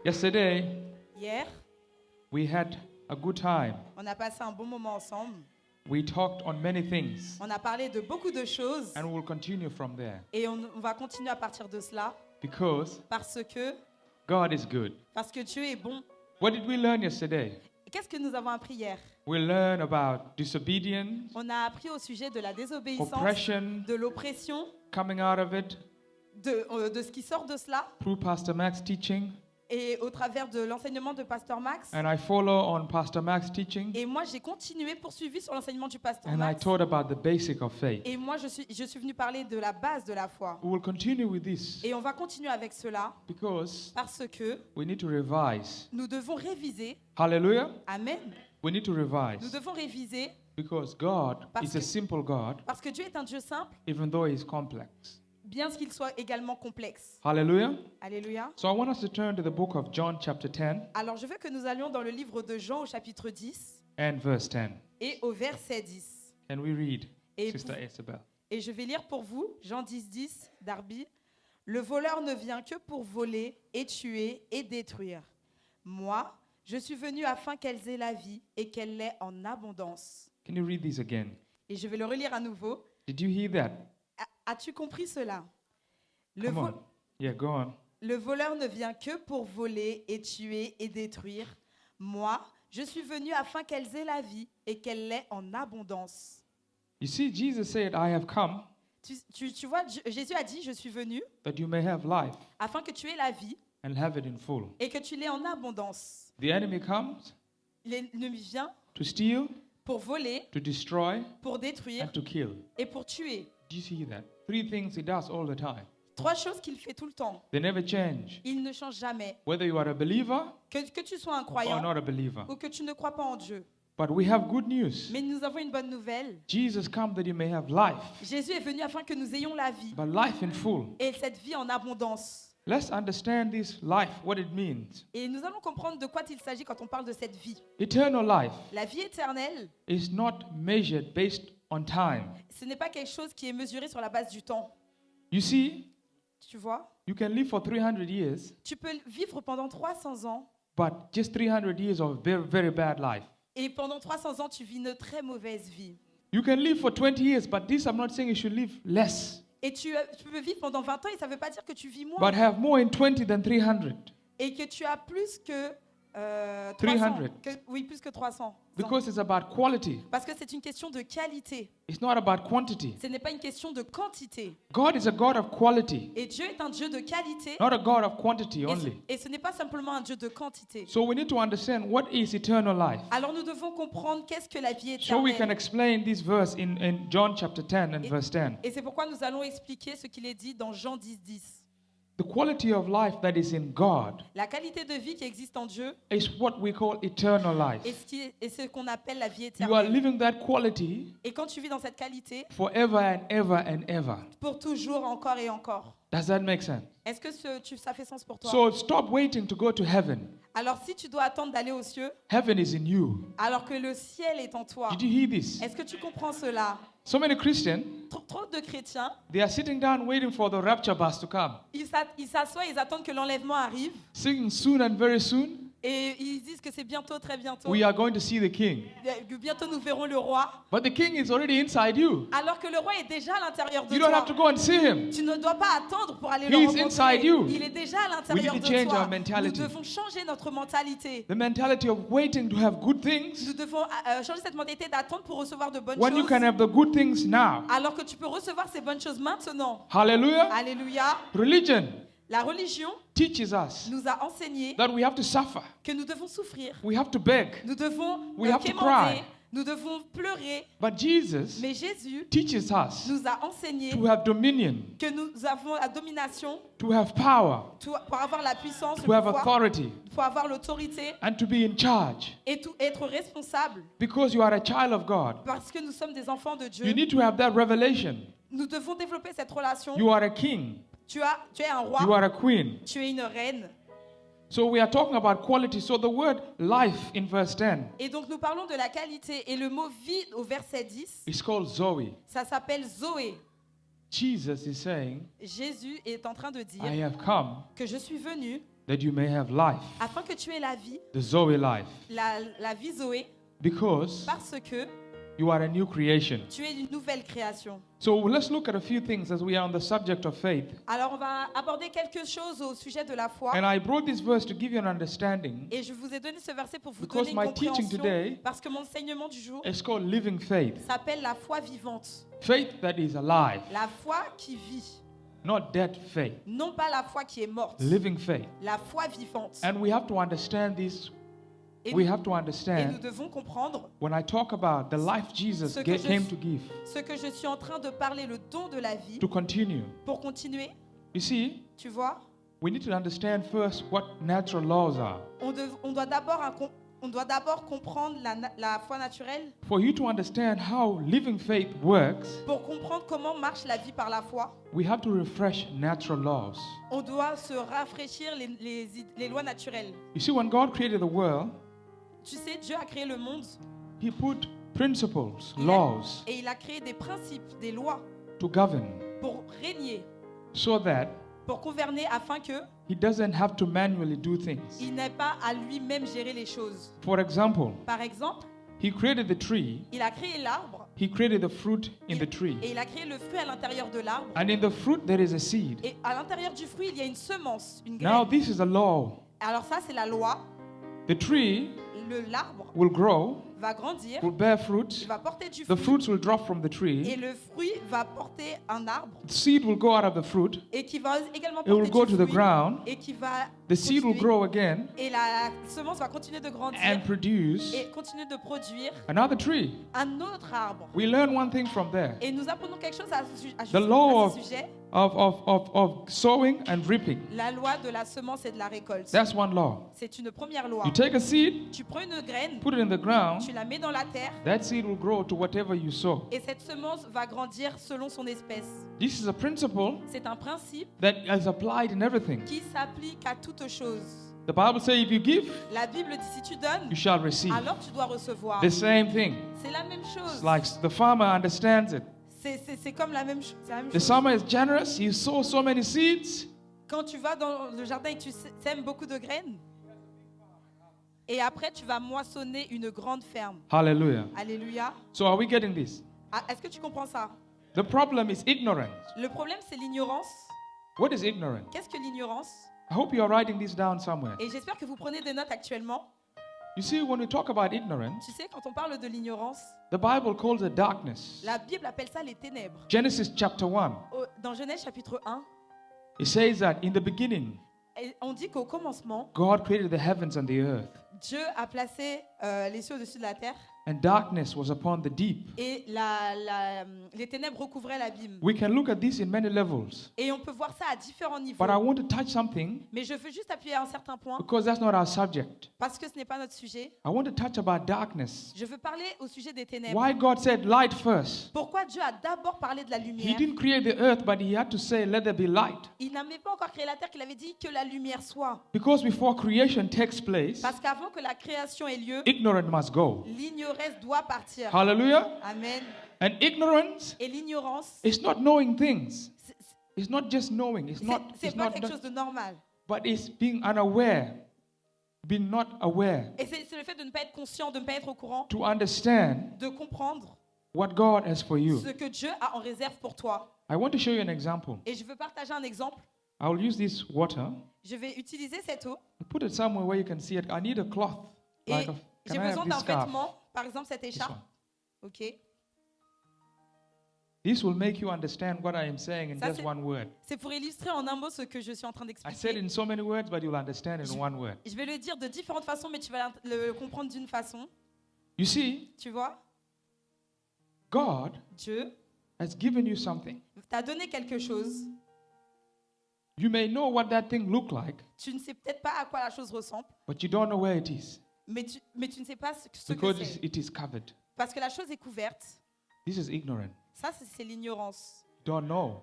Yesterday, Hier, we had a good time. on a passé un bon moment ensemble. We talked on many things, On a parlé de beaucoup de choses and we'll continue from there et on va continuer à partir de cela because parce que God is good. Dieu est bon. What did we learn yesterday? Et qu'est-ce que nous avons appris hier? We learned about disobedience, On a appris au sujet de la désobéissance, oppression, de l'oppression, coming out of it de ce qui sort de cela through Pastor Mac's teaching. et au travers de l'enseignement de Pasteur Max. And I follow on Pastor Mac's teaching, Et moi, j'ai continué, poursuivi sur l'enseignement du Pasteur and I Max. taught about the basic of faith. Et moi, je suis venu parler de la base de la foi. We will continue with this Et on va continuer avec cela because parce que we need to revise. nous devons réviser. Hallelujah. Amen. We need to Nous revise devons réviser because God Parce is a que- simple God, parce que Dieu est un Dieu simple, even though He's complex. bien qu'il soit également complexe. Hallelujah. Alléluia. So I want us to turn to the book of John, chapter 10 Alors, je veux que nous allions dans le livre de Jean au chapitre 10 and verse 10. et au verset 10. And we read, Et, Sister Isabel. et je vais lire pour vous, Jean 10, 10, Darby. Le voleur ne vient que pour voler et tuer et détruire. Moi, je suis venu afin qu'elles aient la vie et qu'elle l'ait en abondance. Can you read this again? Et je vais le relire à nouveau. Did you hear that? As-tu compris cela? Le, Come on. Yeah, go on. le voleur ne vient que pour voler et tuer et détruire. Moi, je suis venu afin qu'elles aient la vie et qu'elle l'ait en abondance. You see, Jesus said, I have come Tu vois, Jésus a dit, je suis venu that you may have life afin que tu aies la vie and have it in full. et que tu l'aies en abondance. The enemy comes L'ennemi vient to steal, pour voler, to destroy, pour détruire and to kill. et pour tuer. Do you see that? Three things he does all the time. 3 choses qu'il fait tout le temps. They never change. Il ne change jamais. Whether you are a believer Que tu sois un or croyant not a believer. ou que tu ne crois pas en Dieu. But we have good news. Mais nous avons une bonne nouvelle. Jesus come that you may have life, Jésus est venu afin que nous ayons la vie but life in full. et cette vie en abondance. Let's understand this life, what it means. Et nous allons comprendre de quoi il s'agit quand on parle de cette vie. Eternal life La vie éternelle, is not measured based on time. ce n'est pas quelque chose qui est mesuré sur la base du temps. You see, Tu vois? you can live for 300 years, Tu peux vivre pendant 300 ans but just 300 years of very, very bad life. et pendant 300 ans, tu vis une très mauvaise vie. You can live for 20 years, but this I'm not saying you should live less, Et tu peux vivre pendant 20 ans et ça ne veut pas dire que tu vis moins. but have more in 20 than 300. Et que tu as plus que 300. 300. Oui, plus que 300 ans. Because it's about quality. Parce que c'est une question de qualité. It's not about quantity. Ce n'est pas une question de quantité. God is a God of quality, Et Dieu est un Dieu de qualité. not a God of quantity only. Et ce n'est pas simplement un Dieu de quantité. So we need to understand what is eternal life. Alors nous devons comprendre qu'est-ce que la vie So we can éternelle. explain this verse in John chapter 10 and verse 10. Et c'est pourquoi nous allons expliquer ce qu'il est dit dans Jean 10, 10. The quality of life that is in God La qualité de vie qui existe en Dieu is what we call eternal life. est ce qu'on appelle la vie You are éternelle. living that quality Et quand tu vis dans cette qualité, forever and ever and ever. pour toujours, encore et encore. Does that make sense? Est-ce que ça fait sens pour toi? So stop waiting to go to heaven. Alors si tu dois attendre d'aller aux cieux, Heaven is in you. alors que le ciel est en toi, Did you hear this? est-ce que tu comprends cela? So many Christians, Trop de chrétiens, they are sitting down waiting for the rapture bus to come, ils s'assoient, ils attendent que l'enlèvement arrive singing soon and very soon, et ils disent que c'est bientôt, très bientôt. we are going to see the King. Que bientôt nous verrons le roi, But the King is already inside you. alors que le roi est déjà à l'intérieur de You don't toi. have to go and see him. Tu ne dois pas attendre pour aller He le is rencontrer. inside you. Il est déjà à l'intérieur We need de to change toi. our mentality. Nous devons changer notre mentalité. The mentality of waiting to have good things Nous devons changer cette mentalité d'attendre pour recevoir de bonnes when you choses, can have the good things now. alors que tu peux recevoir ces bonnes choses maintenant. Hallelujah. Alléluia. Religion La religion teaches us nous a enseigné that we have to suffer. que nous devons souffrir, We have to beg. nous devons We have to quémander, cry. nous devons pleurer. But Jesus Mais Jésus teaches us nous a enseigné to have dominion, que nous avons la domination to have power, pour avoir la puissance, to le have pouvoir, authority, pour avoir l'autorité and to be in charge. et être responsable. Because you are a child of God, Parce que nous sommes des enfants de Dieu, you need to have that revelation. nous devons développer cette relation. You are a king. Tu es un You roi, are a queen. tu es une reine. So we are talking about quality. So the word life in verse 10 Et donc nous parlons de la qualité. Et le mot vie au verset 10, is called Zoe. ça s'appelle Zoé. Jesus is saying, Jésus est en train de dire I have come que je suis venu that you may have life, afin que tu aies la vie, the Zoe life, la vie Zoé, because parce que you are a new creation. tu es une nouvelle création. So let's look at a few things as we are on the subject of faith. Alors on va aborder quelque chose au sujet de la foi. And I brought this verse to give you an understanding. Et je vous ai donné ce verset pour vous Because donner une my teaching compréhension, today parce que mon enseignement du jour It's called living faith. s'appelle la foi vivante. Faith that is alive, La foi qui vit, not dead faith. non pas la foi qui est morte. Living faith. La foi vivante. And we have to understand this. Et We nous, have to et nous understand devons comprendre when I talk about the life Jesus Ce que je came suis- to give, ce que je suis en train de parler, le don de la vie. to continue. Pour continuer, You see, tu vois, we need to understand first what natural laws are. on doit d'abord comprendre la foi naturelle For you to understand how living faith works, pour comprendre comment marche la vie par la foi. we have to refresh natural laws. On doit se rafraîchir les lois naturelles. You see, when God created the world, Tu sais, Dieu a créé le monde He put principles, Il a- laws et il a créé des principes, des lois to govern pour régner, so that pour gouverner afin que He doesn't have to manually do things. il n'ait pas à lui-même gérer les choses. For example, Par exemple, He created the tree, il a créé l'arbre He created the fruit in the tree. et il a créé le fruit à l'intérieur de l'arbre. And in the fruit, there is a seed. Et à l'intérieur du fruit, il y a une semence, une Now, graine. this is a law. Alors ça, c'est la loi. The tree L'arbre will grow, va grandir, will bear il fruit. va porter du The fruit fruits will drop from the et tree. le fruit va porter un arbre The seed will go out of the fruit. et qui va également It will porter go du to the fruit ground. et qui va The seed will continuer- grow again et la semence va continuer de grandir and produce et continuer de produire another tree. un autre arbre. We learn one thing from there. Et nous apprenons quelque chose à The law ce sujet, of sowing and reaping. la loi de la semence et de la récolte. That's one law. C'est une première loi. You take a seed, Tu prends une graine, put it in the ground. tu la mets dans la terre That seed will grow to whatever you sow. et cette semence va grandir selon son espèce. This is a principle C'est un principe that is applied in everything. qui s'applique à toute chose. The Bible says if you give, La Bible dit si tu donnes, you shall receive. alors tu dois recevoir. The same thing. C'est la même chose. It's like the farmer understands it. C'est comme la même chose. C'est la même The chose. farmer is generous. He sows so many seeds. Quand tu vas dans le jardin et tu sèmes beaucoup de graines, et après tu vas moissonner une grande ferme. Hallelujah. Alléluia. So are we getting this? Ah, est-ce que tu comprends ça? The problem is ignorance. Le problème, c'est l'ignorance. What is ignorance? Qu'est-ce que l'ignorance? I hope you are writing this down somewhere. Et j'espère que vous prenez des notes actuellement. You see, when we talk about ignorance, Tu sais, quand on parle de l'ignorance, the Bible calls it darkness. la Bible appelle ça les ténèbres. Genesis chapter 1, Dans Genèse chapitre 1, it says that in the beginning, et on dit qu'au commencement, God created the heavens and the earth, Dieu a placé les cieux au-dessus de la terre and darkness was upon the deep. et les ténèbres recouvraient l'abîme. We can look at this in many levels, Et on peut voir ça à différents niveaux. but I want to touch something Mais je veux juste appuyer à un certain point because that's not our subject. parce que ce n'est pas notre sujet. I want to touch about darkness. Je veux parler au sujet des ténèbres. Why God said light first. Pourquoi Dieu a d'abord parlé de la He lumière? didn't create the earth, but he had to say, let there be light. Il n'avait pas encore créé la terre qu'il avait dit que la lumière soit. Because before creation takes place, Parce qu'avant que la création ait lieu, ignorance must go. l'ignorance doit partir. Hallelujah. Amen. And ignorance Et l'ignorance, is not knowing things. It's not just knowing. It's not. c'est It's pas not. quelque chose de normal. But it's being unaware, being not aware, Et c'est le fait de ne pas être conscient, de ne pas être au courant, to understand de comprendre what God has for you. ce que Dieu a en réserve pour toi. I want to show you an example. Et je veux partager un exemple. I will use this water. Je vais utiliser cette eau Put it somewhere where you can see it. I need a cloth. et Like a, j'ai can I have besoin this d'un scarf? vêtement, par exemple cette This écharpe. one. Ok. This will make you understand what I am saying in Ça, just c'est- one word. C'est pour illustrer en un mot ce que je suis en train I said d'expliquer. in so many words, but you'll understand in one word. Je vais le dire de différentes façons, mais tu vas le comprendre d'une façon. You see, Tu vois, God Dieu has given you something. t'a donné quelque chose. You may know what that thing look like, Tu ne sais peut-être pas à quoi la chose ressemble, but you don't know where it is mais tu ne sais pas ce que because c'est. it is covered. Parce que la chose est couverte. This is ignorant. Ça, c'est l'ignorance. Don't know.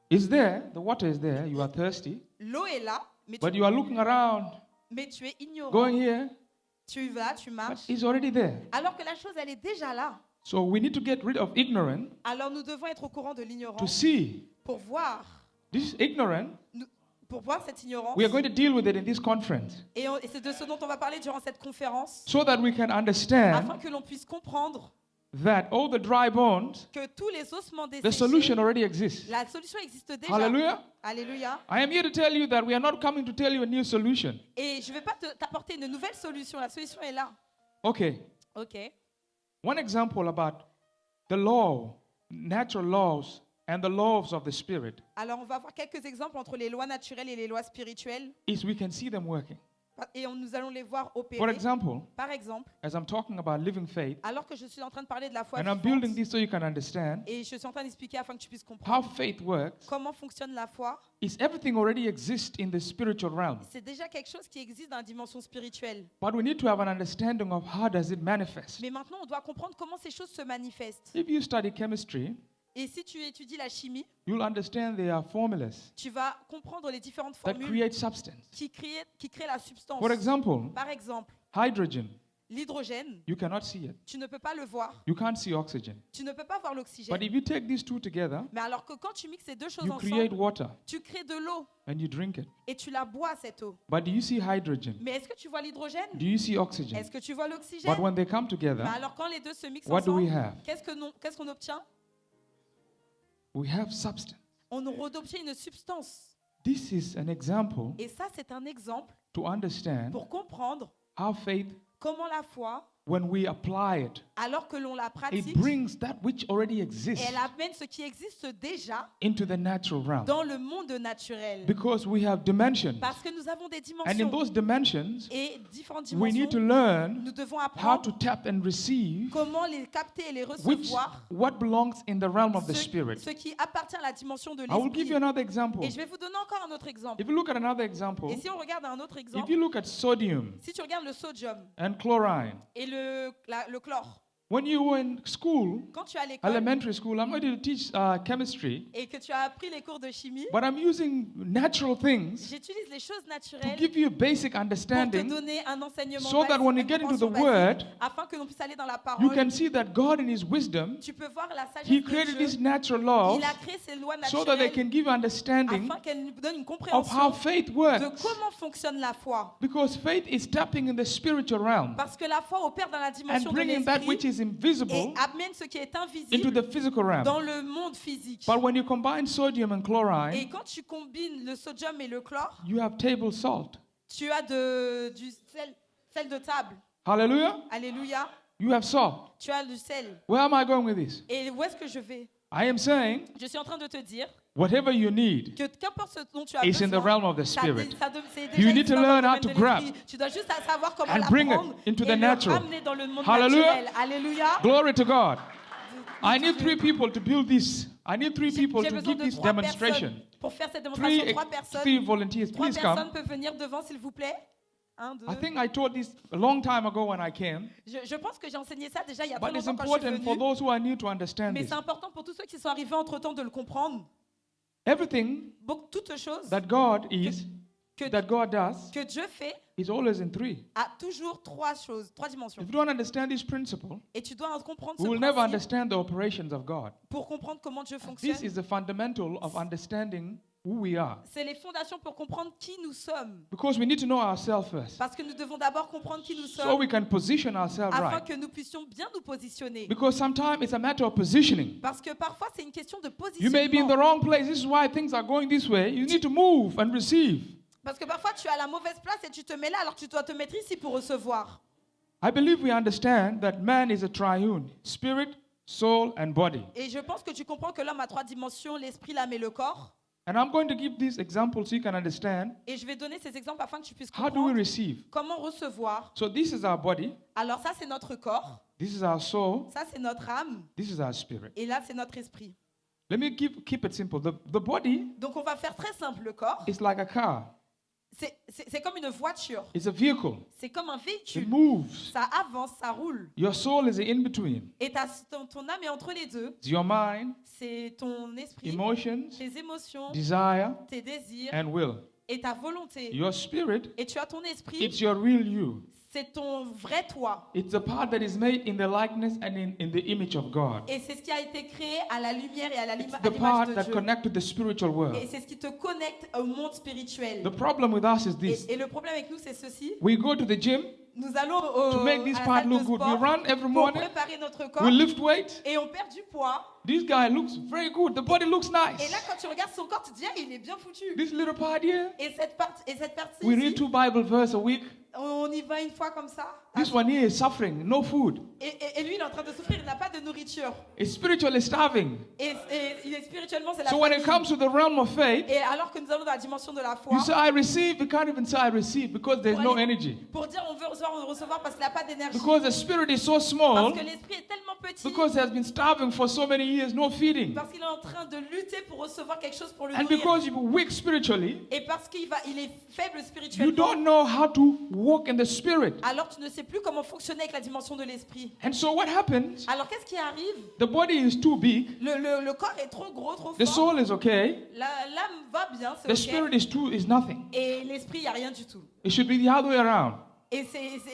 It's there. The water is there. You are thirsty, L'eau est là, mais but you are looking around, tu es ignorant. going here, Tu vas, tu but marches. it's already there. Alors que la chose, elle est déjà là. So we need to get rid of ignorance Alors nous devons être au courant de to l'ignorance see pour voir. this ignorant pour voir cette ignorance. We are going to deal with it in this conference Et c'est de ce dont on va parler durant cette conférence, so that we can understand afin que l'on puisse comprendre that all the dry bones, que tous les ossements the desséchés, solution already exists. la solution existe déjà. Hallelujah. Alléluia. I am here to tell you that we are not coming to tell you a new solution. Et je ne vais pas t'apporter une nouvelle solution. La solution est là. Okay. Ok. One example about the law, natural laws, and the laws of the Spirit Alors, on va voir quelques exemples entre les lois naturelles et les lois spirituelles. is we can see them working. Et nous allons les voir For opérer. example, Par exemple, as I'm talking about living faith, alors que je suis en train de parler de la foi and I'm vivante, building this so you can understand et je suis en train d'expliquer afin que tu puisses how comprendre faith works, comment fonctionne la foi, is everything already exists in the spiritual realm. c'est déjà quelque chose qui existe dans la dimension spirituelle. But we need to have an understanding of how does it manifest. Mais maintenant, on doit comprendre comment ces choses se manifestent. If you study chemistry, Et si tu étudies la chimie, you'll understand there are formulas tu vas comprendre les différentes that formules create substance. qui créent la substance. For example, Par exemple, hydrogen, l'hydrogène, you cannot see it. tu ne peux pas le voir. You can't see oxygen. Tu ne peux pas voir But l'oxygène. if you take these two together, Mais alors que quand tu mixes ces deux choses you create ensemble, water tu crées de l'eau and you drink it. et tu la bois, cette eau. But do you see hydrogen? Mais est-ce que tu vois l'hydrogène? Do you see oxygen? Est-ce que tu vois But l'oxygène? when they come together, Mais alors quand les deux se mixent what do we ensemble, have? qu'est-ce qu'on obtient? We have substance. On obtient une substance. This is an example Et ça, c'est un exemple to understand pour comprendre how faith, comment la foi, when we apply it, alors que l'on la it pratique, brings that which already exists elle amène ce qui existe déjà into the natural realm. dans le monde naturel. Because we have dimensions. Parce que nous avons des And in dimensions. those dimensions, Et différentes we need to dimensions, learn nous devons how apprendre to tap and receive comment les capter et les which recevoir, what belongs in the realm of the ce, Spirit. ce qui appartient à la dimension de I will give l'esprit. you another example. Et je vais vous donner encore un autre exemple. If you look at another example, Et si on regarde un autre if exemple, you look at sodium si tu regardes le sodium and chlorine, et le chlore, when you were in school, quand tu es à l'école elementary school, I'm going to teach chemistry, et que tu as appris les cours de chimie, but I'm using natural things j'utilise les choses to naturelles give you a basic pour te understanding donner un enseignement so that when you une get into the compréhension Word, basique, afin que l'on puisse aller dans la you parole. can see that God in His wisdom, Tu peux voir la sagesse He de created Dieu. these natural laws Il a créé ces lois so that they naturelles can give you understanding afin qu'elles nous donnent une of how compréhension faith de works. comment fonctionne la foi. Because faith is tapping in the spiritual realm Parce que la foi opère dans la and dimension de bringing that which l'esprit is et invisible amène ce qui est into invisible the physical realm. dans le monde physique. But when you combine sodium and Et chlorine, quand tu combines le sodium et le chlore, you have table salt. tu as du sel de table. Hallelujah. Alléluia. You have salt. Tu as du sel. Where am I going with this? Et où est-ce que je vais? I am saying Je suis en train de te dire whatever you need que qu'importe ce dont tu as is in the besoin, realm of the ça Spirit. c'est You déjà need to existant dans learn le how domaine to de grab l'esprit. Tu dois juste savoir comment and bring it l'apprendre into et the le natural. ramener dans le monde Hallelujah. naturel. Alléluia. Glory to God. I need 3 people to build this. I need 3 people J'ai to besoin give de this 3 demonstration. personnes pour faire cette démonstration. 3 3 personnes. 3 volunteers, 3 please personnes come. peuvent venir devant, s'il vous plaît. 1, 2. I think I taught this a long time ago when I came, Je pense que j'ai enseigné ça déjà il y a très but it's longtemps quand je suis important for venue. those who are new to understand Mais this. c'est important pour tous ceux qui sont arrivés entre-temps de le comprendre. Everything Toutes choses that God is, que, that God does, que Dieu fait is always in 3. a toujours 3 choses, 3 dimensions. If you don't understand this principle, Et tu dois comprendre we ce will never principe understand the operations of God. pour comprendre comment Dieu This fonctionne. is the fundamental of understanding who we are. C'est les fondations pour comprendre qui nous sommes. Because we need to know ourselves first, Parce que nous devons d'abord comprendre qui nous so sommes we can position ourselves afin right. que nous puissions bien nous positionner. Because sometimes it's a matter of positioning. Parce que parfois, c'est une question de You may be in the positionnement. wrong place. This is why things are going this way. You need to move and receive. Parce que parfois, tu es à la mauvaise place et tu te mets là alors que tu dois te mettre ici pour recevoir. I believe we understand that man is a triune, spirit, soul, and body. Et je pense que tu comprends que l'homme a 3 dimensions, l'esprit, l'âme et le corps. And I'm going to give these examples so you can understand Et je vais donner ces exemples afin que tu puisses how do we comprendre receive. comment recevoir. So this is our body, Alors ça, c'est notre corps. this is our soul, Ça, c'est notre âme. this is our spirit. Et là, c'est notre esprit. Let me keep it simple. The body Donc, on va faire très simple. Le corps, is like a car. c'est comme une voiture. It's a vehicle. C'est comme un It véhicule. moves. Ça avance, ça roule. Your soul is in between. Et ton âme est entre les deux. It's your mind, C'est ton esprit, emotions, tes émotions, desire, tes désirs and will. et ta volonté. Your spirit, Et tu as ton esprit, it's your real you. c'est ton vrai toi. It's a part that is made in the likeness and in the image of God. Et c'est ce qui a été créé à la lumière et à It's l'image the part de that Dieu. connects to the spiritual world. Et c'est ce qui te connecte au monde spirituel. The problem with us is this. Et le problème avec nous, c'est ceci. We go to the gym Nous allons to make this à la part salle de look good. We sport run every pour morning. préparer notre corps We lift weight. et on perd du poids. This guy looks very good. The body looks Et là, nice. quand tu regardes son corps, tu te dis, ah, il est bien foutu. This little part here, Et cette partie we read ici, 2 Bible verses a week. on y va une fois comme ça. This one here is suffering, no food. Et lui, il est en train de souffrir, il n'a pas de nourriture. It's spiritually starving. Et il est spirituellement, c'est la So when it famine. comes to the realm of faith, Et alors que nous allons dans la dimension de la foi, you say, I receive. You can't even say I receive because there's no energy. pour dire on veut recevoir parce qu'il n'a pas d'énergie. Because the spirit is so Parce small. que l'esprit est tellement petit. Because he has been starving for so many years, no feeding. Parce qu'il est en train de lutter pour recevoir quelque chose pour le And nourrir. because you're weak spiritually, Et parce qu'il est faible you spirituellement. don't know how to walk in the spirit. Alors tu ne sais plus comment fonctionner avec la dimension de l'esprit. And so what happens? Alors qu'est-ce qui arrive? The body is too big. Le corps est trop gros, trop The fort. soul is okay. L'âme va bien, c'est The ok. spirit is nothing. Et l'esprit, il n'y a rien du tout. It should be the other way around. Et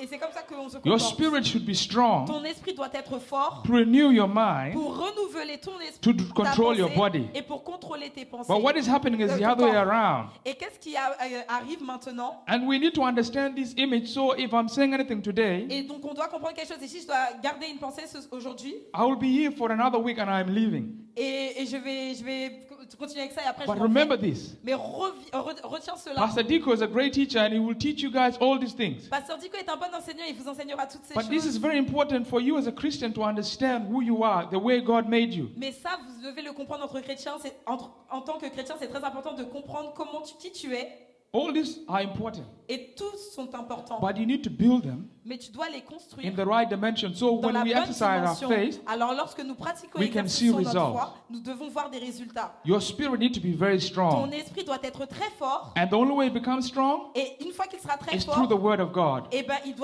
c'est comme ça qu'on se Your comporte. spirit should be strong Ton esprit doit être fort to renew your mind. pour renouveler ton esprit, To ta control your pensée, body. et pour contrôler tes pensées. But what is happening is the Ton other way corps. around. Et qu'est-ce qui arrive maintenant? And we need to understand this image. So if I'm saying anything today, Et donc on doit comprendre quelque chose. Et si je dois garder une pensée aujourd'hui, I will be here for another week and I'm leaving. et je vais continuer avec ça et après But je m'en remember vais. this. Mais retiens cela. Pastor Diko is a great teacher and he will teach you guys all these things. Pasteur Dico est un bon enseignant, il vous enseignera toutes ces But this choses. is very important for you as a Christian to understand who you are, the way God made you. Mais ça, vous devez le comprendre entre chrétiens. En tant que chrétien, c'est très important de comprendre qui tu es. All these are important, Et tous sont importants. but you need to build them Mais tu dois les in construire the right dimension. So dans when la we bonne exercise our dimension. faith, Alors lorsque nous pratiquons we et can see exerçons notre results. foi, nous devons voir des résultats. your spirit needs to be very Ton strong. esprit doit être très fort. And the only way it becomes strong Et une fois qu'il sera très is through fort, the word of God. eh ben, il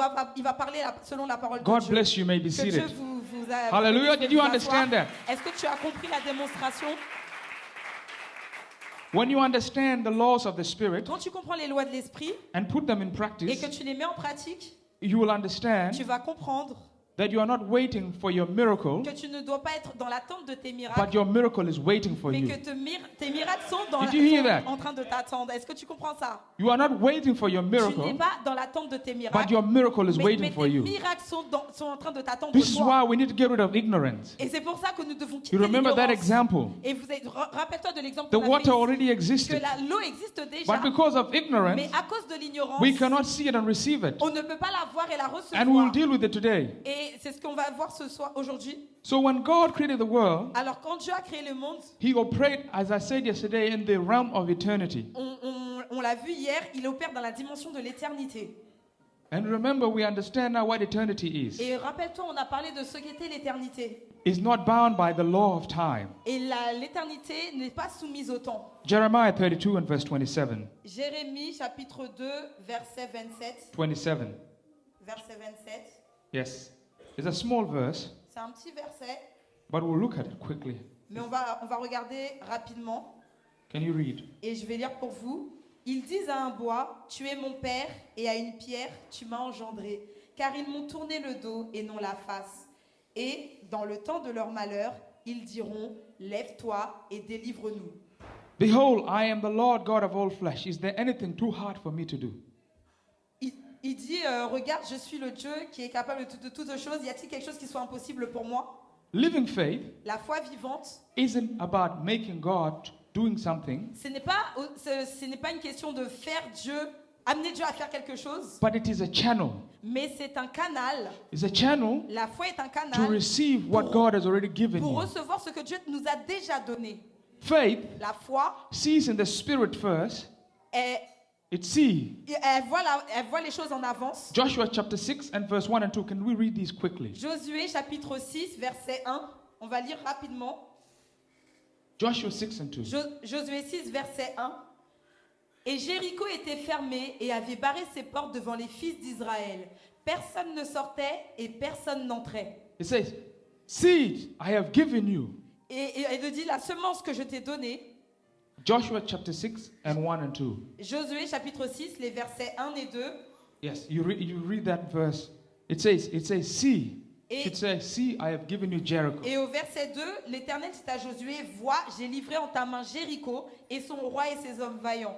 va parler selon la parole de God Dieu. bless you. You may be Que Dieu seated. vous Hallelujah. vous Did you asseoir. understand that? Est-ce que tu as compris la démonstration? When you understand the laws of the Spirit Quand tu comprends les lois de l'esprit and put them in et practice, que tu les mets en pratique, you will tu understand vas comprendre that you are not waiting for your miracle, que tu ne dois pas être dans l'attente de tes but miracles, your miracle is waiting for mais you. que tes miracles sont, Did you hear that? en train de t'attendre. Est-ce que tu comprends ça? You are not waiting for your Tu n'es miracle, pas dans l'attente de tes but miracles, your miracle is mais waiting for tes you. miracles sont en train de t'attendre This is toi. why we need to get rid of ignorance. Et c'est pour ça que nous devons quitter You remember that l'ignorance. example? Et rappelle-toi de l'exemple The qu'on a fait water ici, already que existed, l'eau existe déjà, but because of ignorance, mais à cause de l'ignorance, we cannot see it and receive it. on ne peut pas la voir et la And we will recevoir. deal with it today. Et c'est ce qu'on va voir ce soir, aujourd'hui. So when God created the world, Alors quand Dieu a créé le monde, He operated, as I said yesterday, in the realm of eternity. on l'a vu hier, il opère dans la dimension de l'éternité. And remember, we understand now what eternity is. Et rappelle-toi, on a parlé de ce qu'était l'éternité. It's not bound by the law of time. Et l'éternité n'est pas soumise au temps. Jeremiah 32 and verse 27. Jérémie chapitre 2, verset 27. 27. Verset 27. Yes. It's a small verse, C'est un petit verset, but we'll look at it quickly. mais on va regarder rapidement. Can you read? Et je vais lire pour vous. Ils disent à un bois, tu es mon père, et à une pierre, tu m'as engendré. Car ils m'ont tourné le dos et non la face. Et dans le temps de leur malheur, ils diront, lève-toi et délivre-nous. Behold, I am the Lord God of all flesh. Is there anything too hard for me to do? Il dit, regarde, je suis le Dieu qui est capable de toutes choses. Y a-t-il quelque chose qui soit impossible pour moi? Living faith La foi vivante, isn't about making God doing something, ce n'est pas une question de faire Dieu, amener Dieu à faire quelque chose, but it is a channel. mais c'est un canal. It's a channel La foi est un to canal receive what God has already given pour you. recevoir ce que Dieu nous a déjà donné. Faith La foi, sees in the spirit first. elle It sees. voit les choses en avance. Joshua chapter 6 and verse 1 and 2. Can we read these quickly? Josué chapitre 6, verset 1. On va lire rapidement. Joshua 6 and 2. Josué 6, verset 1. Et Jéricho était fermé et avait barré ses portes devant les fils d'Israël. Personne ne sortait et personne n'entrait. It says, seed I have given you, Et il dit, la semence que je t'ai donnée, Joshua chapter 6 and 1 and 2. Josué chapitre 6, les versets 1 et 2. Yes, you read that verse. It says, see. Et- It says, see, I have given you Jericho. Et au verset 2, l'Éternel dit à Josué, vois, j'ai livré en ta main Jéricho et son roi et ses hommes vaillants.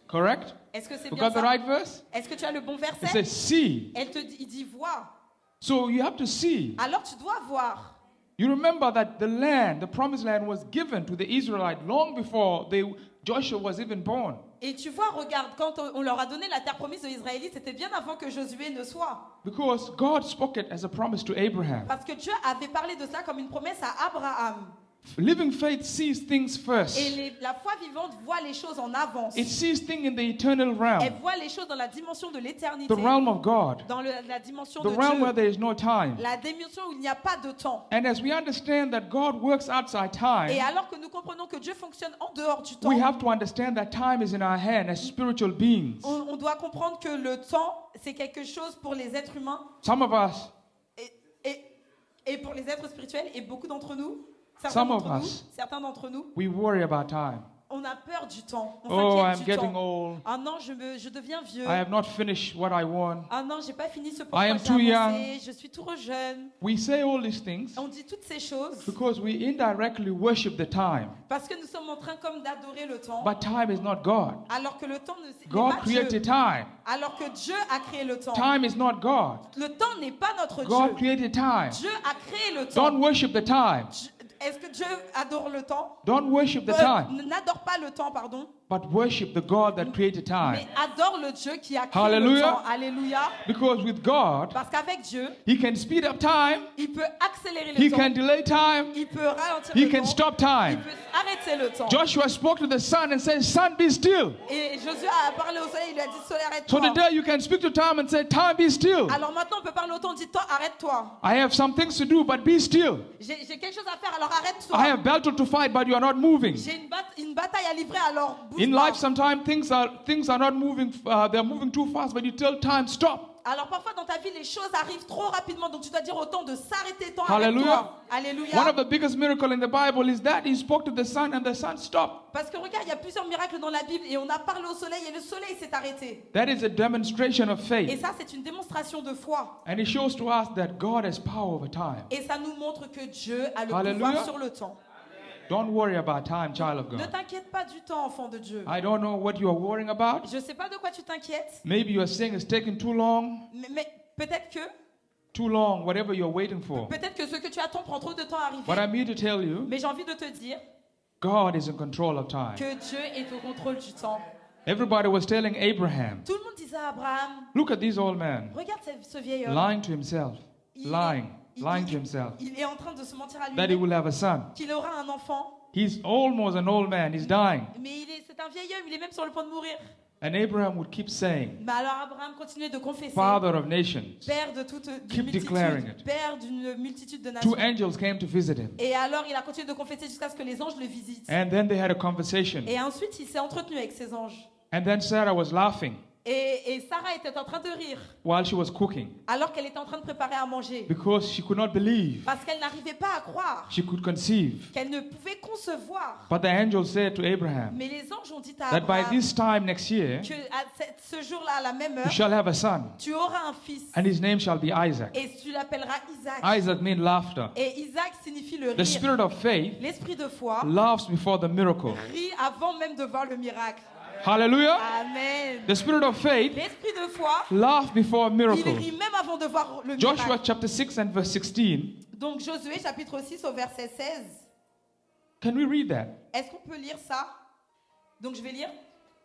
Correct? Est-ce que c'est You bien got the ça? right verse? Est-ce que tu as le bon It verset? says, see. Il dit vois. So you have to see. Alors tu dois voir. You remember that the land, the promised land, was given to the Israelites long before Joshua was even born. Et tu vois, regarde, quand on leur a donné la terre promise aux Israélites, c'était bien avant que Josué ne soit. Because God spoke it as a promise to Abraham. Parce que Dieu avait parlé de ça comme une promesse à Abraham. Living faith sees things first. Et la foi vivante voit les choses en avance. It sees things in the eternal Elle realm, voit les choses dans la dimension de l'éternité, the realm of God, dans la dimension the de realm where Dieu, there is no time. la dimension où il n'y a pas de temps. And as we understand that God works outside Et time, alors que nous comprenons que Dieu fonctionne en dehors du temps, we have to understand that time is in our hand as spiritual beings. on doit comprendre que le temps, c'est quelque chose pour les êtres humains Some of us, et pour les êtres spirituels, et beaucoup d'entre nous, Some of us. certains d'entre nous, we worry about time. on a peur du temps. On Oh, I'm s'inquiète du getting temps. old. Ah non, je deviens vieux. I have not finished what I want. Ah non, j'ai pas fini ce I pourquoi am j'ai too avancé. Je suis trop jeune. We say all these things On dit toutes ces choses because we indirectly worship the time. parce que nous sommes en train comme d'adorer le temps, But time is not God. alors que le temps n'est God pas Dieu. created time. Alors que Dieu a créé le temps. Time is not God. Le temps n'est pas notre God Dieu. created time. Dieu a créé le temps. Don't worship the time. Est-ce que Dieu adore le temps? Don't worship the time, N'adore pas le temps, pardon, but worship the God that created time. mais adore le Dieu qui a créé le Hallelujah. temps. Alléluia. Because with God, Parce qu'avec Dieu, He can speed up time, il peut accélérer le He temps. can delay time, Il peut ralentir He le can temps. stop Il time. peut arrêter le temps. Joshua spoke to the sun and said, Sun, be still. Et Josué a parlé au soleil, il lui a dit, soleil, So arrête-toi. today you can speak to time and say, Time, be still. Alors maintenant, on peut parler au temps, dit, toi, arrête-toi. I have some things to do, but be still. J'ai quelque chose à faire, alors arrête-toi. I have battle to fight, but you are not moving. J'ai une bataille à livrer, alors bouge In pas. life, sometimes things are not moving. They're moving too fast, but you tell time, stop. Alors parfois dans ta vie, les choses arrivent trop rapidement, donc tu dois dire au temps de s'arrêter, temps, Hallelujah. arrête-toi. Alléluia. One of the biggest miracles in the Bible is that He spoke to the sun and the sun stopped. Parce que regarde, il y a plusieurs miracles dans la Bible et on a parlé au soleil et le soleil s'est arrêté. That is a demonstration of Et faith. ça, c'est une démonstration de foi. And it shows to us that God has power over time. Et ça nous montre que Dieu a le Hallelujah. pouvoir sur le temps. Don't worry about time, child of Ne God. t'inquiète pas du temps, enfant de Dieu. I don't know what you are worrying about. Je ne sais pas de quoi tu t'inquiètes, Maybe you are saying it's taking too long, mais peut-être whatever you're waiting for. que ce que tu attends prend trop de temps à But arriver. I'm here to tell you, Mais j'ai envie de te dire God is in control of time. que Dieu est au contrôle du temps. Everybody was telling Abraham, Tout le monde disait à Abraham, look at this old man, regarde ce vieil homme. lying to himself, Il lying est- to himself, Il est en train de se mentir à that he lui-même will have a son. qu'il aura un enfant. He's almost an old man, he's dying. Mais c'est un vieil homme, il est même sur le point de mourir. And Abraham would keep saying, Mais alors Abraham continuait de confesser. Father of nations. Père de toute Keep declaring it. Père d'une multitude de Two nations. angels came to visit him. Et alors il a continué de confesser jusqu'à ce que les anges le visitent. And then they had a conversation. Et ensuite il s'est entretenu avec ces anges. And then Sarah was laughing Et Sarah était en train de rire while she was cooking alors qu'elle était en train de préparer à manger. because she could not believe Parce qu'elle n'arrivait pas à croire, she could conceive. qu'elle ne pouvait concevoir. But the angel said to Abraham Mais les anges ont dit à that by Abraham this time next year, que ce jour-là, à la même you heure, shall have a son, tu auras un fils. and his name shall be Isaac. Et tu l'appelleras Isaac. Isaac means laughter. Et Isaac signifie le The rire. spirit of faith L'esprit de foi laughs before the miracle. rit avant même de voir le miracle. Hallelujah. Amen. The spirit of faith L'esprit de foi, laughs before a il miracle. rit même avant de voir le Joshua miracle. chapter 6 and verse 16. Donc Josué chapitre 6 au verset 16. Can we read that? Est-ce qu'on peut lire ça? Donc je vais lire.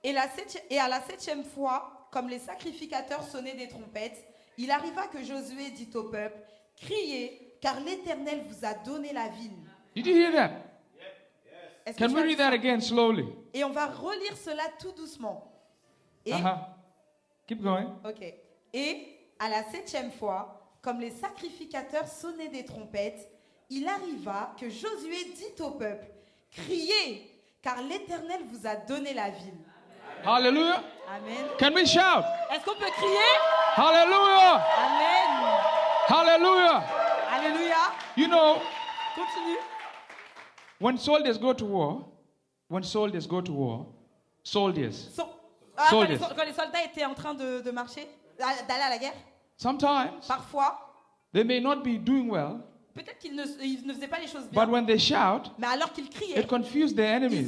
Et à la septième fois, comme les sacrificateurs sonnaient des trompettes, il arriva que Josué dit au peuple, criez, car l'Éternel vous a donné la ville. Did you hear that? Est-ce que Can tu we as read lu that ça? again slowly? Et on va relire cela tout doucement. Et, Uh-huh. Keep going. ok. Et à la septième fois, comme les sacrificateurs sonnaient des trompettes, il arriva que Josué dit au peuple, criez, car l'Éternel vous a donné la ville. Hallelujah. Amen. Can we shout? Est-ce qu'on peut crier? Hallelujah. Amen. Hallelujah. Alléluia. You know, Continue. when soldiers go to war, when soldiers go to war, soldiers, So- quand, Soldiers. quand les soldats étaient en train de marcher, d'aller à la guerre, sometimes parfois, they may not be doing well, peut-être qu'ils ils ne faisaient pas les choses bien, but when they shout, mais alors qu'ils criaient, it confuses their enemies.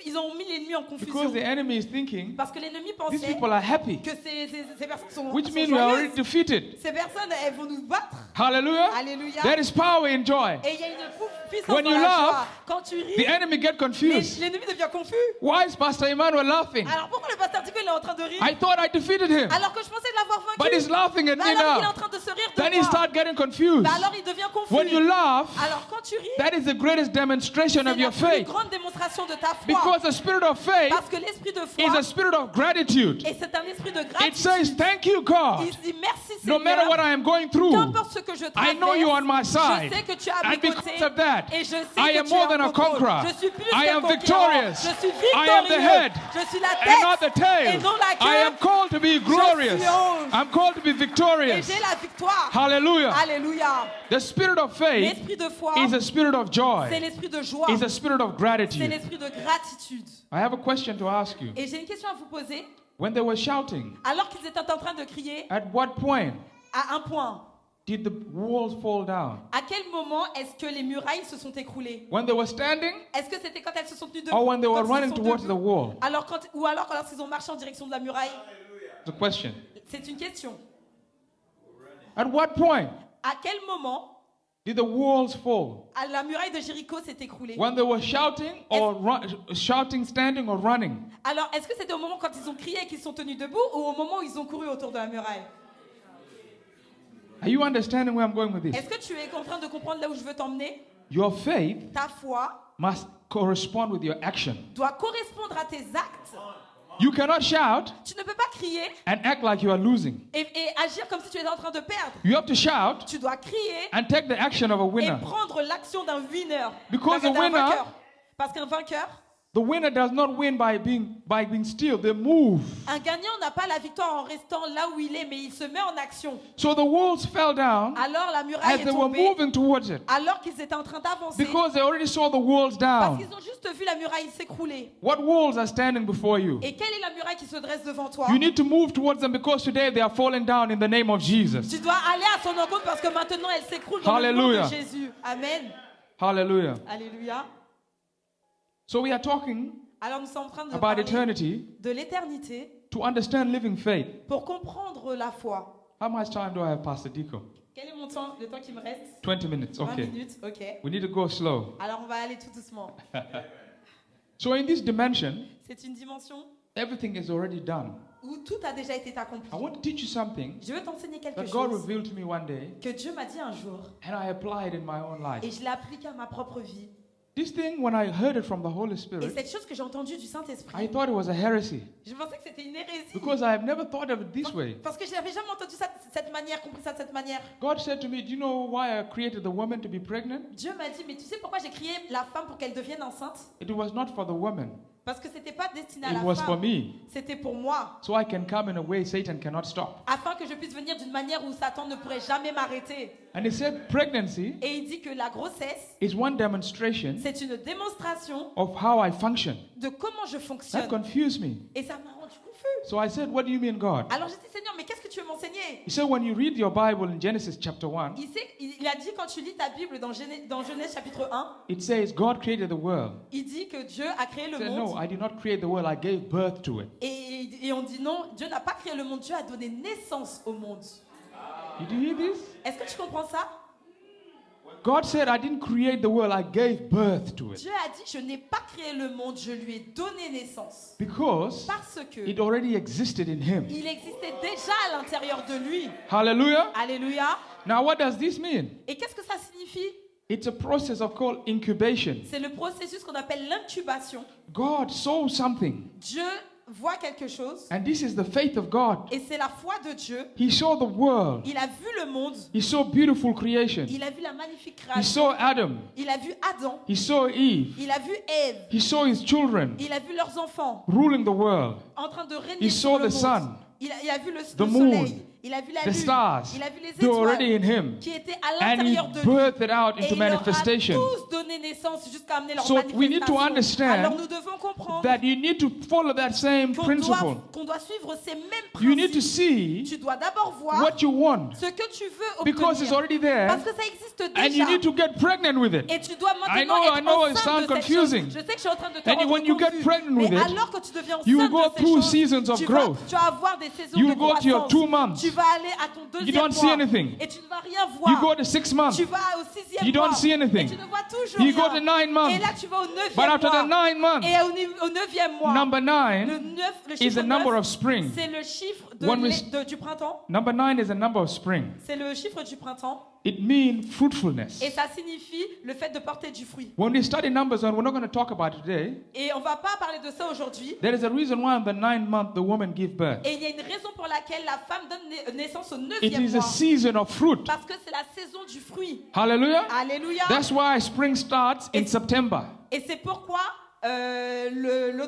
ils ont mis l'ennemi en Because confusion. the enemy is thinking, Parce que l'ennemi these pensait people are happy, que ces personnes sont, which sont means we are already joyeuses. defeated. Ces personnes, elles vont nous battre. Hallelujah. Alléluia. There is power in joy. Et il y a une puissance When dans you la laugh, joie. Quand tu ris, The enemy get confused. l'ennemi devient confus. Why is Pastor Emmanuel laughing? Alors pourquoi le pasteur Tico il est en train de rire I thought I defeated him, alors que je pensais l'avoir vaincu? but he's laughing at Mais me alors il est en now. train de se rire de Then he moi. start getting confused. Mais alors il devient confus. When you laugh, Alors quand tu ris, that is the greatest demonstration c'est of la your plus faith. grande démonstration de ta foi. Because the spirit of faith Parce que l'esprit de is foi, a spirit of gratitude. et c'est un esprit de It gratitude. says, thank you, God. Il se dit merci No matter what Seigneur. I am going through, Qu'importe ce que je I traverse, know you on my je side. sais que tu es à mes And because côtés. of that, Et je sais I que am tu more es than en a contrôle. conqueror. Je suis plus I qu'un am conquérant. victorious. Je suis I am the victorieux. head Je suis la and not the tête tail. et non la I am queue. called to be glorious. honte. I'm called to be Et victorious. j'ai la victoire. Hallelujah. Alléluia. The spirit of faith L'esprit de foi, is a spirit of c'est joy. l'esprit de joie. Is a spirit of C'est gratitude. l'esprit de gratitude. I have a question to ask you. Et j'ai une question à vous poser. When they were shouting, Alors qu'ils étaient en train de crier, at what point à un point, did the walls fall down? à quel moment est-ce que les murailles se sont écroulées? When they were standing Est-ce que c'était quand elles se sont tenues debout? or when they were Quand ils se running sont towards debout? the wall? Alors ou alors lorsqu'ils ont marché en direction de la muraille? The question. C'est une question. At what point À quel moment did the walls fall? la muraille de Jéricho s'est écroulée? When they were shouting or shouting, standing or running? Alors, est-ce que c'était au moment quand ils ont crié et qu'ils sont tenus debout ou au moment où ils ont couru autour de la muraille? Are you understanding where I'm going with this? Est-ce que tu es en train de comprendre là où je veux t'emmener? Your faith Ta foi must correspond with your action. doit correspondre à tes actes. You cannot shout Tu ne peux pas crier and act like you are losing. et agir comme si tu étais en train de perdre. You have to shout Tu dois crier and take the action of a et winner. prendre l'action d'un winner. Because D'un the winner- vainqueur. Parce qu'un vainqueur, The winner does not win by being still. They move. un gagnant n'a pas la victoire en restant là où il est, mais il se met en action. So the walls fell down Alors la muraille as est they were tombée, moving towards it alors qu'ils étaient en train d'avancer. because they already saw the walls Parce down. qu'ils ont juste vu la muraille s'écrouler. What walls are standing before you? Et quelle est la muraille qui se dresse devant toi? You need to move towards them because today they are falling down in the name of Jesus. Tu dois aller à son encontre parce que maintenant elle s'écroule dans le nom Hallelujah. de Jésus. Amen. Hallelujah. Alléluia. So we are talking Alors nous sommes en train de about parler eternity de l'éternité to understand living faith. pour comprendre la foi. How much time do I have, Pastor Dico? Quel est mon temps, le temps qui me reste? 20 minutes. 20 Okay. minutes, ok. We need to go slow. Alors on va aller tout doucement. So in this dimension, C'est une dimension everything is already done. où tout a déjà été accompli. I want to teach you something Je veux t'enseigner quelque that God chose revealed to me one day que Dieu m'a dit un jour and I applied in my own et life. je l'ai appliqué à ma propre vie. This thing, when I heard it from the Holy Et Spirit, cette chose que j'ai entendue du I Saint-Esprit, thought it was a heresy je pensais que c'était une hérésie. because I have never thought of it this way. Parce que je n'avais jamais entendu ça de cette manière, compris ça de cette manière. God said to me, do you know why I created the woman to be pregnant? Dieu m'a dit, mais tu sais pourquoi j'ai créé la femme pour qu'elle devienne enceinte? It was not for the woman. Parce que c'était pas destiné à It la was for femme. me. C'était pour moi. So I can come in a way Satan cannot stop. Afin que je puisse venir d'une manière où Satan ne pourrait jamais m'arrêter. And he said pregnancy Et il dit que la grossesse, is one demonstration c'est une démonstration of how I function. de comment je That fonctionne. confused me. Et ça m'a rendu confus. So I said, what do you mean, God? Alors j'ai dit, Seigneur, mais qu'est-ce que tu veux m'enseigner? He said, when you read your Bible in Genesis chapter 1, Il a dit, quand tu lis ta Bible dans Genèse chapitre 1, it says God created the world. il dit que Dieu a créé He le said, monde. no, I did not create the world. I gave birth to it. Et on dit non, Dieu n'a pas créé le monde, Dieu a donné naissance au monde. Did you hear this? Est-ce que tu comprends ça? God said, I didn't create the world. I gave birth to it. Dieu a dit, je n'ai pas créé le monde, je lui ai donné naissance. Because Parce que it already existed in him. il existait déjà à l'intérieur de lui. Hallelujah. Alléluia. Now, what does this mean? Et qu'est-ce que ça signifie? It's a process of called incubation. C'est le processus qu'on appelle l'incubation. God saw something, Dieu voit quelque chose and this is the faith of God. et c'est la foi de Dieu. He saw the world. Il a vu le monde, He saw beautiful creation. il a vu la magnifique He création, saw Adam. il a vu Adam, He saw Eve. il a vu Ève, He saw his children il a vu leurs enfants ruling the world. en train de régner He sur saw le the monde. sun, Il a vu le the moon, soleil, Il a vu la the lune. stars. Il a vu les They were already étoiles in him. qui étaient à And he l'intérieur de lui. birthed it out Et into il leur a manifestation. tous donné naissance jusqu'à amener leur So we need to manifestation. understand Alors nous devons comprendre that you need to follow that same principle. qu'on doit suivre ces mêmes You need to principes. see Tu dois d'abord voir what you want ce que tu veux because it's obtenir. already there Parce que ça existe and you déjà. need to get pregnant with it. Et tu dois I maintenant know être it sounds enceinte de cette confusing. chose. Je sais que je suis en train de te And rendre when you get confus. pregnant Mais with it, alors que tu deviens you will enceinte go de ces through choses, seasons of tu growth. vas avoir des saisons You de will go to your croissance. 2 months. Tu vas aller à ton You deuxième don't see mois. anything. Et tu ne vas rien You voir. go to 6 months. Tu vas au sixième You don't mois. see anything. Et tu ne vois toujours You rien. go to 9 months. Et là, tu vas au neuvième But after the mois. 9 months, Et au neuvième mois, number 9 le is chiffre the number 9, of spring. c'est le chiffre When we- du printemps. Number 9 is a number of spring. C'est le chiffre du printemps. It means fruitfulness. Et ça signifie le fait de porter du fruit. When we study numbers, and we're not going to talk about it today, Et on va pas parler de ça aujourd'hui. there is a reason why in the 9th month the woman gives birth. Et il y a une raison pour laquelle la femme donne naissance au It 9e is a mois. season of fruit. Parce que c'est la saison du fruit. Hallelujah. Alléluia. That's why spring starts in September. Et c'est pourquoi le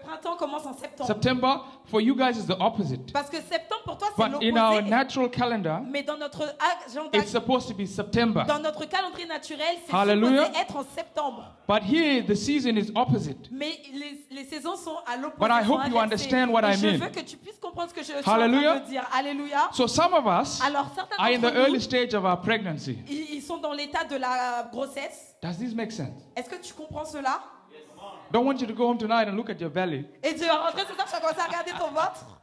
printemps commence en septembre. September for you guys is the opposite. Parce que septembre pour toi c'est But in our l'opposé. natural calendar, Mais dans notre agenda, it's supposed to be September. dans notre calendrier naturel, c'est Hallelujah. supposé être en septembre. But here the season is opposite. Mais les saisons sont à l'opposé. But I sont hope you inversées. understand what Et I je mean. veux que tu puisses comprendre ce que je suis en Hallelujah. train de dire. Alléluia. So some of us Alors certains are in the d'entre early nous, stage of our pregnancy. ils sont dans l'état de la grossesse. Does this make sense? Est-ce que tu comprends cela? Don't want you to go home tonight and look at your belly Et tu vas rentrer ce soir, tu vas commencer à regarder ton ventre.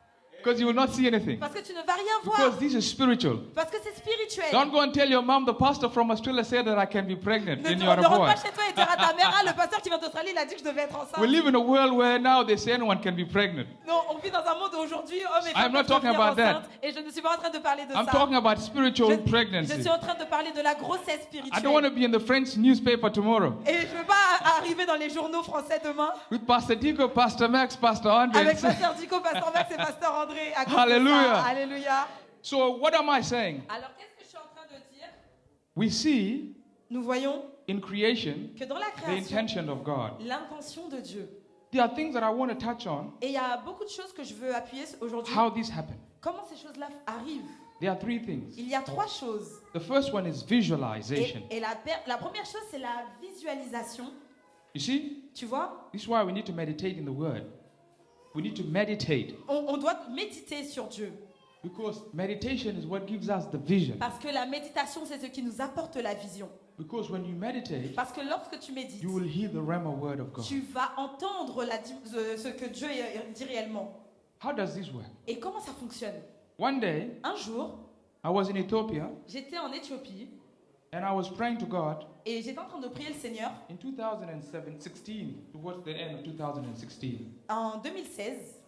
because you will not see anything. Parce que tu ne vas rien voir. Because this is spiritual. Parce que c'est spirituel. Don't go and tell your mom, the pastor from Australia said that I can be pregnant Ne and you are a rentre boy. pas chez toi et dire à ta mère, ah, le pasteur qui vient d'Australie, il a dit que je devais être enceinte. We live in a world where now they say anyone can be pregnant. Non, on vit dans un monde où aujourd'hui, hommes et I'm femmes not peuvent talking devenir about that. enceintes. Et je ne suis pas en train de parler de I'm ça. talking about spiritual Je pregnancy. suis en train de parler de la grossesse I don't want to spirituelle. be in the French newspaper tomorrow Et je ne veux pas arriver dans les journaux français demain with Pastor Dico, Pastor Max, Pastor Andre. avec Pasteur Dico, Pasteur Max et Pasteur André. À cause de Hallelujah. ça. Alléluia. So what am I saying? Alors, qu'est-ce que je suis en train de dire? We see Nous voyons in creation que dans la the création, intention of God. l'intention de Dieu. There are things that I want to touch on, Et il y a beaucoup de choses que je veux appuyer aujourd'hui. how this happened. Comment ces choses-là arrivent? There are 3 things. Il y a 3 choses. The first one is visualization. Et la première chose, c'est la visualisation. You see, Tu vois, this is why we need to meditate in the Word. We need to meditate on doit méditer sur Dieu. because meditation is what gives us the vision. Parce que la méditation, c'est ce qui nous apporte la vision. Because when you meditate, Parce que lorsque tu médites, you will hear the Rhema word of God. tu vas entendre ce que Dieu dit réellement. How does this work? Et comment ça fonctionne? One day, Un jour, I was in Ethiopia j'étais en Éthiopie and I was praying to God et j'étais en train de prier le Seigneur in 2016, towards the end of 2016. en 2016.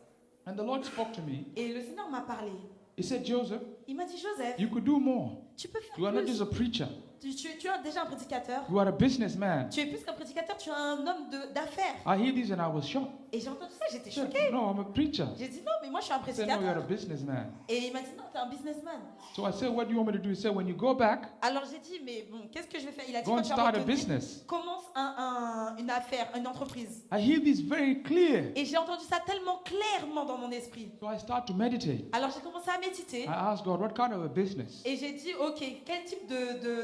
And the Lord spoke to me. Et le Seigneur m'a parlé. He said, Joseph, Il m'a dit, Joseph, you could do more. tu peux faire You are not plus. just a preacher, Tu es déjà un prédicateur. you are a businessman. Tu es plus qu'un prédicateur, tu es un homme d'affaires. I hear this and I was shocked. Et j'ai entendu ça, j'étais He said, choquée. no, I'm a preacher. J'ai dit non, mais moi je suis un He said, no, you're a prédicateur. businessman. Et il m'a dit non, t'es un businessman. So I said, what do you want me to do? He said, when you go back, Alors j'ai dit, mais bon, qu'est-ce que je vais faire? Il a dit, go quand and tu vas start a revenir, business. commence une affaire, une entreprise. I hear this very clear. Et j'ai entendu ça tellement clairement dans mon esprit. So I start to meditate. Alors j'ai commencé à méditer. I asked God, what kind of a business? Et j'ai dit, ok, quel type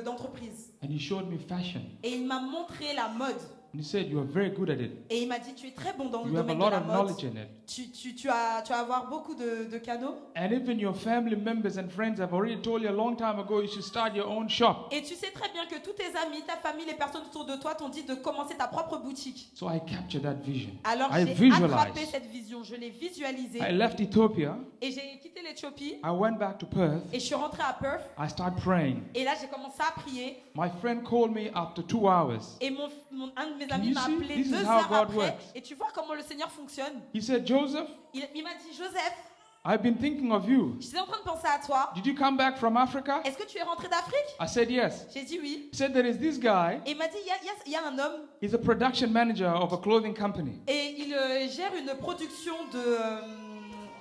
d'entreprise? And he showed me fashion. Et il m'a montré la mode. And he said, you are very good at it. Et il m'a dit, tu es très bon dans le You have a domaine de lot la of mode. knowledge in it. Tu vas avoir beaucoup de canaux. And even your family members and friends have already told you a long time ago you should start your own shop. Et tu sais très bien que tous tes amis, ta famille, les personnes autour de toi t'ont dit de commencer ta propre boutique. So I captured that vision. Alors I j'ai attrapé visualized. cette vision, je l'ai visualisée I left Ethiopia. et j'ai quitté l'Éthiopie I went back to Perth. et je suis rentrée à Perth I started praying. et là j'ai commencé à prier My friend called me after 2 hours. et un de mes Can amis you m'a see? appelé This is 2 how heures God après works. et tu vois comment le Seigneur fonctionne. He said, Joseph, Il m'a dit Joseph, I've been thinking of you. j'étais en train de penser à toi. Did you come back from Africa? Est-ce que tu es rentré d'Afrique? I said, yes. J'ai dit oui. He said, there is this guy. Et il m'a dit il y a un homme He's a production manager of a clothing company. et il gère une production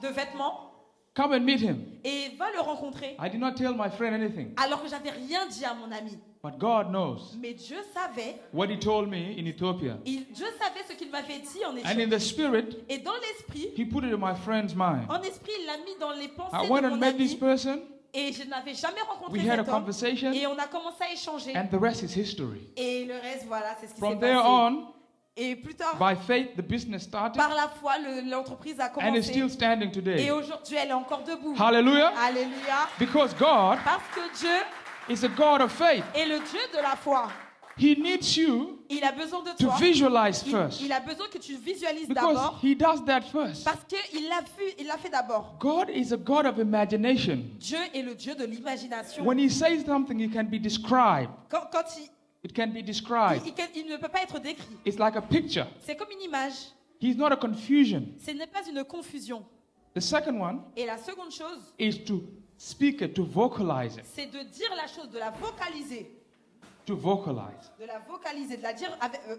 de vêtements. Come and meet him. et va le rencontrer. I did not tell my friend anything, Alors que j'avais rien dit à mon ami. but God knows Mais Dieu savait, what he told me in Ethiopia. Dieu savait ce qu'il m'avait dit en And Éthiopie. in the spirit, Et dans l'esprit, he put it in my friend's mind. en esprit, il l'a mis dans les pensées I de went mon and met this ami. person. Et je n'avais jamais rencontré We had a cet homme. conversation, Et on a commencé à échanger. and the rest is history. Et le reste, voilà, c'est ce qui s'est From there passé. on, Et plus tard, by faith, the business started, par la foi, l'entreprise a and it's still commencé. standing Et today. aujourd'hui, elle est encore debout. Hallelujah! Alléluia. Because God Parce que Dieu is a God of faith. est le Dieu de la foi. He needs you Il a besoin de to toi. visualize first, Il a besoin que tu visualises because d'abord. he does that first. Parce qu'il l'a vu, il l'a fait d'abord. God is a God of imagination. Dieu est le Dieu de l'imagination. When he says something, it can be described. Quand It can be described. il ne peut pas être décrit. It's like a picture. C'est comme une image. He's not a confusion. Ce n'est pas une confusion. The second one Et la seconde chose, is to speak it, to vocalize it. c'est de dire la chose, de la vocaliser. To vocalize, De la vocaliser, de la dire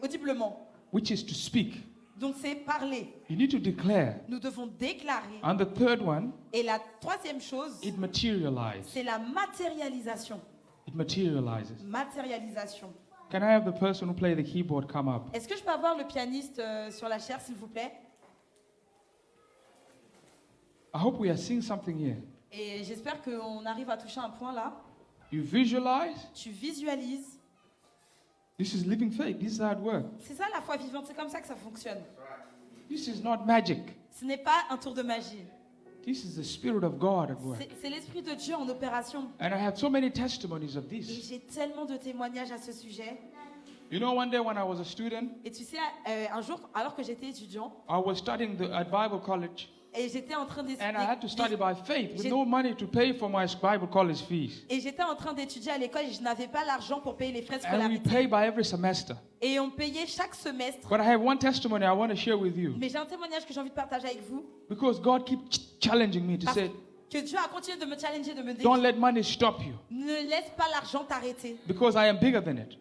audiblement. which is to speak. Donc c'est parler. You need to declare. Nous devons déclarer. And the third one, Et la troisième chose, it materializes. c'est la matérialisation. It materializes. Matérialisation. Can I have the person who play the keyboard come up? Est-ce que je peux avoir le pianiste sur la chaire, s'il vous plaît? I hope we are seeing something here. Et j'espère qu'on arrive à toucher un point là. You visualize. Tu visualises. This is living faith. This is how it works. C'est ça la foi vivante, c'est comme ça que ça fonctionne. This is not magic. Ce n'est pas un tour de magie. This is the Spirit of God at work. C'est l'Esprit de Dieu en opération. And I have so many testimonies of Et this. j'ai tellement de témoignages à ce sujet. You know, one day when I was a student, Et tu sais, un jour, alors que j'étais étudiant, I was studying at Bible college, et j'étais en train and I had to study d'étudier. by faith with J'ai- no money to pay for my Bible college fees. Et j'étais en train d'étudier à l'école et je n'avais pas l'argent pour payer les frais de And we scolarité. pay by every semester. Et on payait chaque semestre. But I have one testimony I want to share with you. Mais j'ai un témoignage que j'ai envie de partager avec vous. Because God keeps challenging me to Parce say, que Dieu a continué de me challenger, de me don't dire, let money stop you. ne laisse pas l'argent t'arrêter. Because I am bigger than it.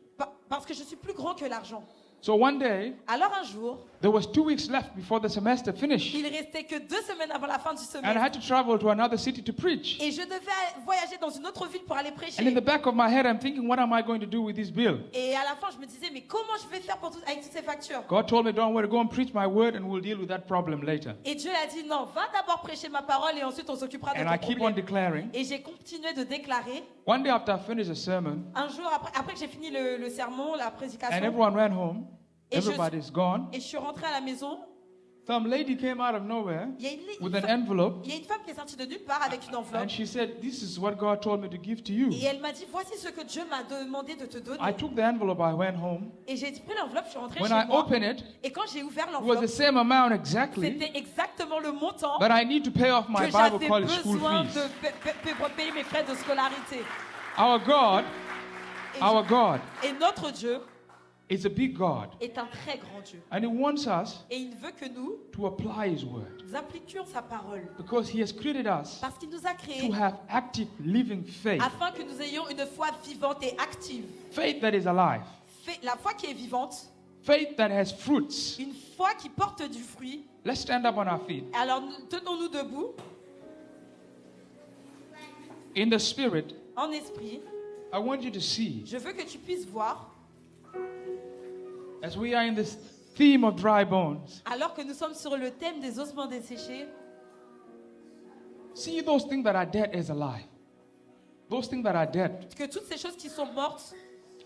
Parce que je suis plus grand que l'argent. So one day, Alors un jour, there was 2 weeks left before the semester finished. il restait que 2 semaines avant la fin du And I semestre. had to travel to another city to preach. Et je devais voyager dans une autre ville pour aller And in prêcher. the back of my head, I'm thinking, what am I going to do with this bill? Et à la fin, je me disais, mais comment je vais faire avec toutes ces factures? God told me, don't worry, go and preach my word and we'll deal with that problem later. Et Dieu a dit, non, va d'abord prêcher ma parole et ensuite on s'occupera de And I ton keep on problème. declaring. Et j'ai continué de déclarer. One day after I finished the sermon, Un jour, après que j'ai fini le sermon, la and prédication, everyone ran home, Et je- everybody's gone, et je suis rentrée à la maison, some lady came out of nowhere il y a une, with an envelope, il y a une femme qui est sortie de nulle part avec une enveloppe. and she said, this is what God told me to give to you. Et elle m'a dit, voici ce que Dieu m'a demandé de te donner. I took the envelope, I went home. Et j'ai pris l'enveloppe, je suis rentrée When chez I moi. opened it, Et quand j'ai ouvert it was the l'enveloppe, same amount exactly c'était exactement le montant that I need to pay off my que Bible j'avais college school besoin fees. de payer mes frais de scolarité. Our God, Et, our God et notre Dieu is a big God, est un très grand Dieu. and He wants us Et il veut que nous to apply His word appliquions sa parole. because He has created us Parce qu'il nous a to créés have active, living faith. afin que nous ayons une foi vivante et active. Faith that is alive, La foi qui est vivante, faith that has fruits. une foi qui porte du fruit. Let's stand up on our feet. Alors tenons-nous debout In the Spirit, en esprit. I want you to see, Je veux que tu puisses voir, as we are in this theme of dry bones, alors que nous sommes sur le thème des ossements desséchés, see those things that are dead as alive. Those things that are dead, que toutes ces choses qui sont mortes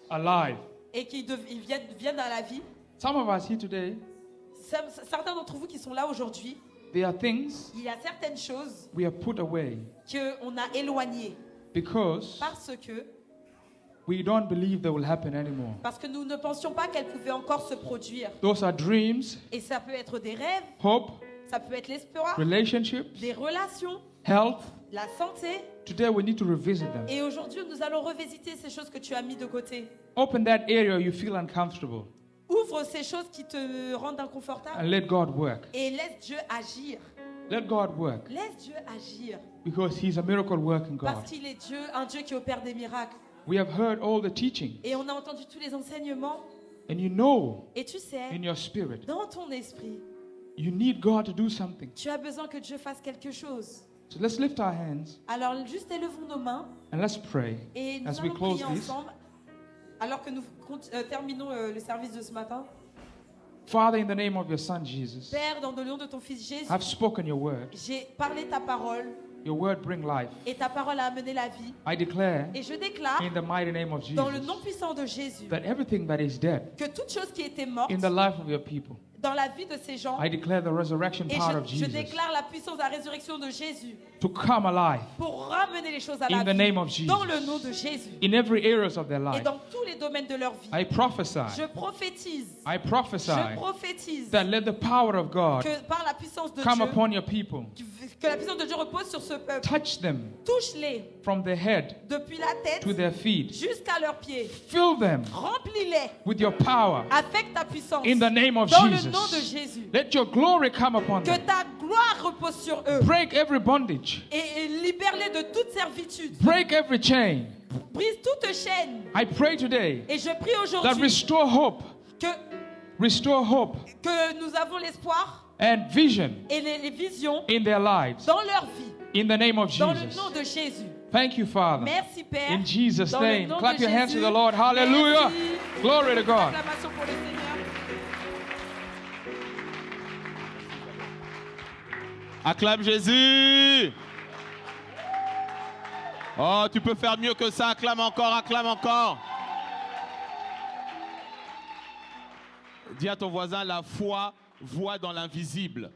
alive. et qui viennent à la vie, Some of us here today, certains d'entre vous qui sont là aujourd'hui, there are things il y a certaines choses we have put away qu'on a éloignées because parce we don't believe they will happen anymore. que nous ne pensions pas qu'elles pouvaient encore se produire. Those are dreams, Et ça peut être des rêves, hope, ça peut être l'espoir, relationships, des relations, health. la santé. Today we need to revisit them. Et aujourd'hui, nous allons revisiter ces choses que tu as mis de côté. Open that area you feel uncomfortable Ouvre ces choses qui te rendent inconfortable and let God work. et laisse Dieu agir. Let God work Laisse Dieu agir because He's a miracle working parce God. qu'il est Dieu, un Dieu qui opère des miracles. We have heard all the teaching, Et on a entendu tous les enseignements. and you know Et tu sais, in your spirit dans ton esprit, you need God to do something. tu as besoin que Dieu fasse quelque chose. So let's lift our hands Alors, juste élevons nos mains and let's pray et nous as we allons close prier this. ensemble alors que nous terminons le service de ce matin. Father, in the name of your Son Jesus, Père, dans le nom de ton Fils Jésus, I've spoken your word. j'ai parlé ta parole Your word bring life. et ta parole a amené la vie. I declare Et je déclare, in the mighty name of dans le Jesus nom puissant de Jésus, that everything that is dead que toute chose qui était morte in the life of your people, dans la vie de ces gens, I declare the resurrection et power of je Jesus déclare la puissance de la résurrection de Jésus to come alive pour ramener les choses à la in the vie name of Jesus dans le nom de Jésus in every areas of their et life. dans tous les domaines de leur vie. I prophesy, Je prophétise, I prophesy je prophétise that let the power of God que par la puissance de come Dieu, upon your people. que la puissance de Dieu repose sur ce peuple. Touch them Touche-les from their head depuis la tête to their feet. jusqu'à leurs pieds. Fill them Remplis-les with your power avec ta puissance in the name of dans le nom de Jesus. Jésus. Let your glory come upon Que them. ta gloire repose sur eux Break every bondage. et libère-les de toute servitude. Break every chain. Brise toute chaîne. I pray today Et je prie that aujourd'hui restore hope, restore hope que nous avons l'espoir and vision et les visions in their lives. dans leur vie, In the name of dans le Jesus. nom de Jésus. Thank you, Father. Merci Père. In Jesus' Dans le name. nom Clap de your hands Jésus. to the Lord. Hallelujah. Merci. Glory to God. Acclamation pour le Seigneur. Acclame Jésus. Oh, tu peux faire mieux que ça. Acclame encore, acclame encore. Dis à ton voisin, la foi voit dans l'invisible.